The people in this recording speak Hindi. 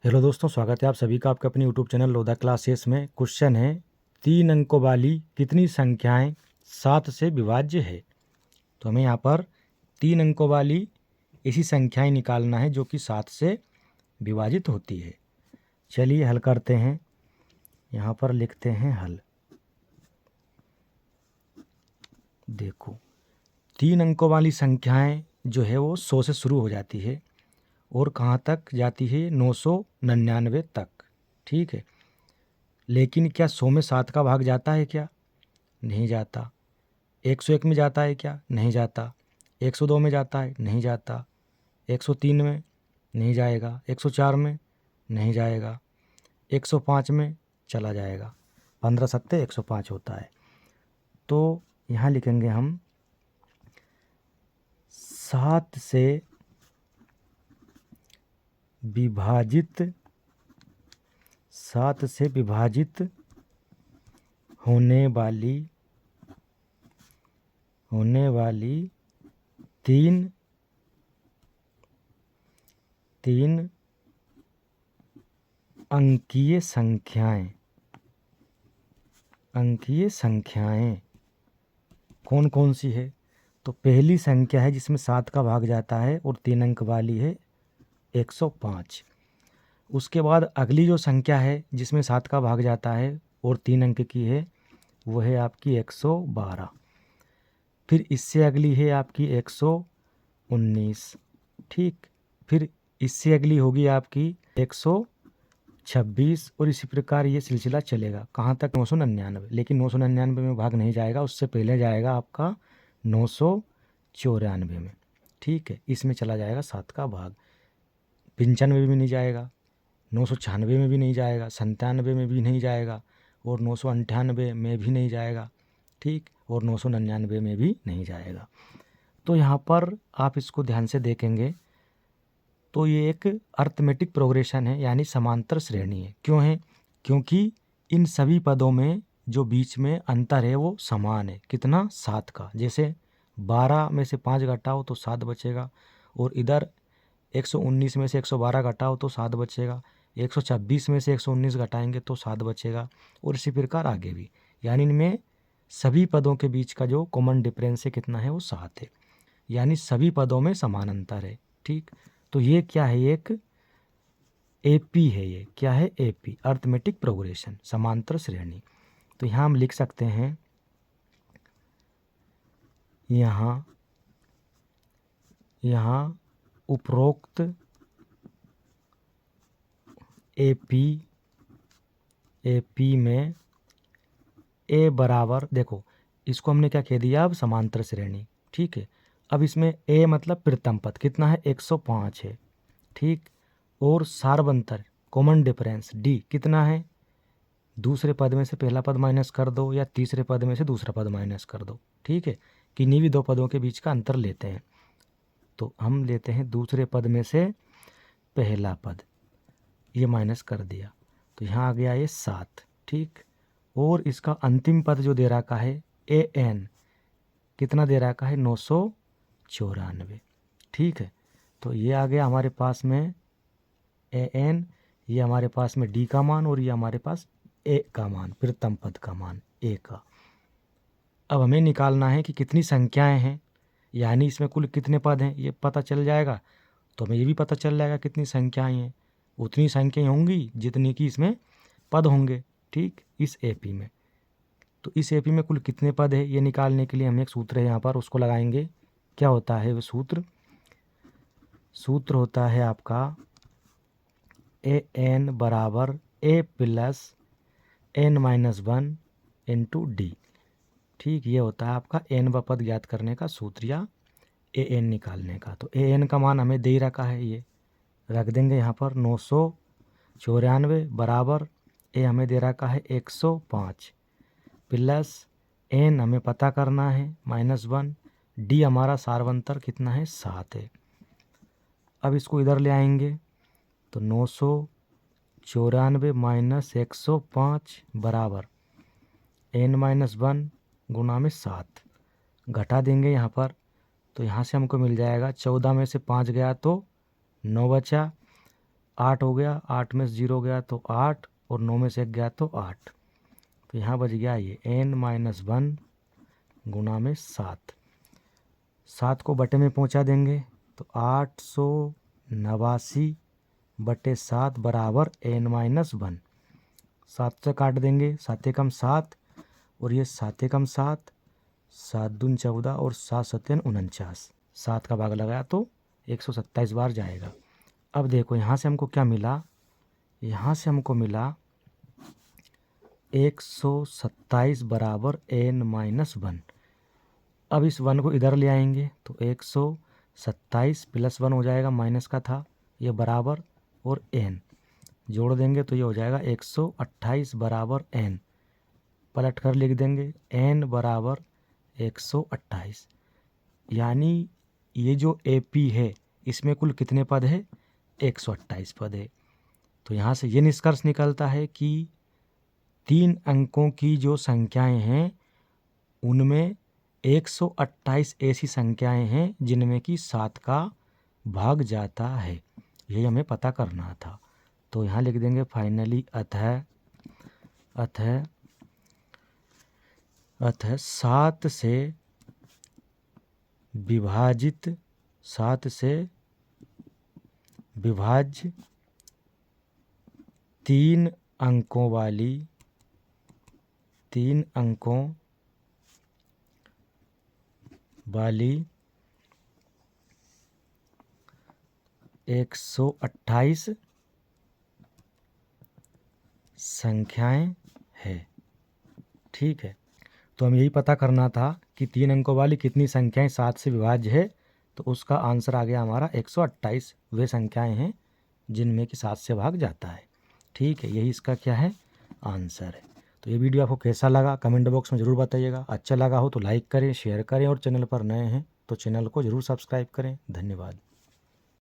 हेलो दोस्तों, स्वागत है आप सभी का आपके अपने यूट्यूब चैनल लोधा क्लासेस में। क्वेश्चन है 3 अंकों वाली कितनी संख्याएं 7 से विभाज्य है। तो हमें यहाँ पर 3 अंकों वाली ऐसी संख्याएं निकालना है जो कि 7 से विभाजित होती है। चलिए हल करते हैं। यहाँ पर लिखते हैं हल। देखो, 3 अंकों वाली संख्याएं जो है वो 100 से शुरू हो जाती है और कहाँ तक जाती है, 999 तक। ठीक है, लेकिन क्या 100 में 7 का भाग जाता है क्या? नहीं जाता। 101 में जाता है क्या? नहीं जाता। 102 में जाता है? नहीं जाता। 103 में नहीं जाएगा। 104 में नहीं जाएगा। 105 में चला जाएगा। 15 सत्ते 105 होता है। तो यहाँ लिखेंगे हम 7 से विभाजित 7 से विभाजित होने वाली तीन अंकीय संख्याएं कौन कौन सी है? तो पहली संख्या है जिसमें 7 का भाग जाता है और 3 अंक वाली है 105। उसके बाद अगली जो संख्या है जिसमें 7 का भाग जाता है और 3 अंक की है वो है आपकी 112। फिर इससे अगली है आपकी 119। ठीक, फिर इससे अगली होगी आपकी 126 और इसी प्रकार ये सिलसिला चलेगा कहाँ तक, 999। लेकिन 999 में भाग नहीं जाएगा, उससे पहले जाएगा आपका 994 में। ठीक है, इसमें चला जाएगा 7 का भाग। 95 में नहीं जाएगा, 996 में भी नहीं जाएगा, 97 में भी नहीं जाएगा और 998 में भी नहीं जाएगा। ठीक, और 999 में भी नहीं जाएगा। तो यहाँ पर आप इसको ध्यान से देखेंगे तो ये एक अर्थमेटिक प्रोग्रेशन है, यानी समांतर श्रेणी है। क्यों है? क्योंकि इन सभी पदों में जो बीच में अंतर है वो समान है। कितना? 7 का। जैसे 12 में से 5 घटाओ तो 7 बचेगा, और इधर 119 में से 112 घटाओ तो 7 बचेगा। 126 में से 119 घटाएंगे तो 7 बचेगा, और इसी प्रकार आगे भी। यानी इनमें सभी पदों के बीच का जो कॉमन डिफरेंस है कितना है, वो 7 है। यानी सभी पदों में समान अंतर है। ठीक, तो ये क्या है? एक एपी है। ये क्या है? एपी, अर्थमेटिक प्रोग्रेशन, समांतर श्रेणी। तो यहाँ हम लिख सकते हैं, यहाँ उपरोक्त एपी में ए बराबर, देखो इसको हमने क्या कह दिया अब, समांतर श्रेणी। ठीक है, अब इसमें ए मतलब प्रथम पद कितना है, 105 है। ठीक, और सार्वंतर कॉमन डिफरेंस डी कितना है, दूसरे पद में से पहला पद माइनस कर दो या तीसरे पद में से दूसरा पद माइनस कर दो। ठीक है, किन्हीं भी दो पदों के बीच का अंतर लेते हैं। तो हम लेते हैं दूसरे पद में से पहला पद, ये माइनस कर दिया तो यहाँ आ गया ये 7। ठीक, और इसका अंतिम पद जो दे रखा है ए एन, कितना दे रखा है, 994। ठीक है, तो ये आ गया हमारे पास में ए एन, ये हमारे पास में डी का मान, और ये हमारे पास ए का मान, प्रथम पद का मान ए का। अब हमें निकालना है कि कितनी संख्याएं हैं, यानी इसमें कुल कितने पद हैं ये पता चल जाएगा। तो हमें ये भी पता चल जाएगा कितनी संख्याएं हैं, उतनी संख्याएं होंगी जितनी कि इसमें पद होंगे। ठीक, इस एपी में। तो इस एपी में कुल कितने पद है ये निकालने के लिए हम एक सूत्र है यहाँ पर उसको लगाएंगे। क्या होता है वो सूत्र होता है आपका ए एन बराबर A plus N minus 1 into D. ठीक, ये होता है आपका एन व पद ज्ञात करने का सूत्र, या ए एन निकालने का। तो ए एन का मान हमें दे ही रखा है, ये रख देंगे यहाँ पर 994 बराबर ए हमें दे रखा है 105 प्लस एन हमें पता करना है -1, डी हमारा सार्वंतर कितना है, 7 है। अब इसको इधर ले आएंगे तो 994 माइनस 105 बराबर n-1 गुना में 7, घटा देंगे यहाँ पर। तो यहाँ से हमको मिल जाएगा 14 में से 5 गया तो 9 बचा, 8 हो गया, 8 में से 0 गया तो 8 और 9 में से 1 गया तो 8। तो यहाँ बच गया ये n-1 गुणा में 7। 7 को बटे में पहुँचा देंगे तो 889 बटे 7 बराबर n-1। 7 से काट देंगे, 7 एकम 7 और ये 7 एकम 7, 7 दूनी 14 और 7 सत्तेन 49। 7 का भाग लगाया तो 127 बार जाएगा। अब देखो यहाँ से हमको क्या मिला, यहाँ से हमको मिला 127 बराबर n-1। अब इस 1 को इधर ले आएंगे तो 127 प्लस 1 हो जाएगा, माइनस का था ये बराबर, और n जोड़ देंगे तो ये हो जाएगा 128 बराबर n। पलट कर लिख देंगे n बराबर 128। यानी ये जो AP है इसमें कुल कितने पद है, 128 पद है। तो यहाँ से ये निष्कर्ष निकलता है कि 3 अंकों की जो संख्याएं हैं उनमें 128 ऐसी संख्याएं हैं जिनमें कि 7 का भाग जाता है। यही हमें पता करना था। तो यहाँ लिख देंगे फाइनली अतः 7 से विभाज्य 3 अंकों वाली 128 संख्याएं है। ठीक है, तो हमें यही पता करना था कि 3 अंकों वाली कितनी संख्याएं 7 से विभाज्य है। तो उसका आंसर आ गया हमारा 128 वे संख्याएं हैं जिनमें कि 7 से भाग जाता है। ठीक है, यही इसका क्या है, आंसर है। तो ये वीडियो आपको कैसा लगा कमेंट बॉक्स में ज़रूर बताइएगा। अच्छा लगा हो तो लाइक करें, शेयर करें और चैनल पर नए हैं तो चैनल को ज़रूर सब्सक्राइब करें। धन्यवाद।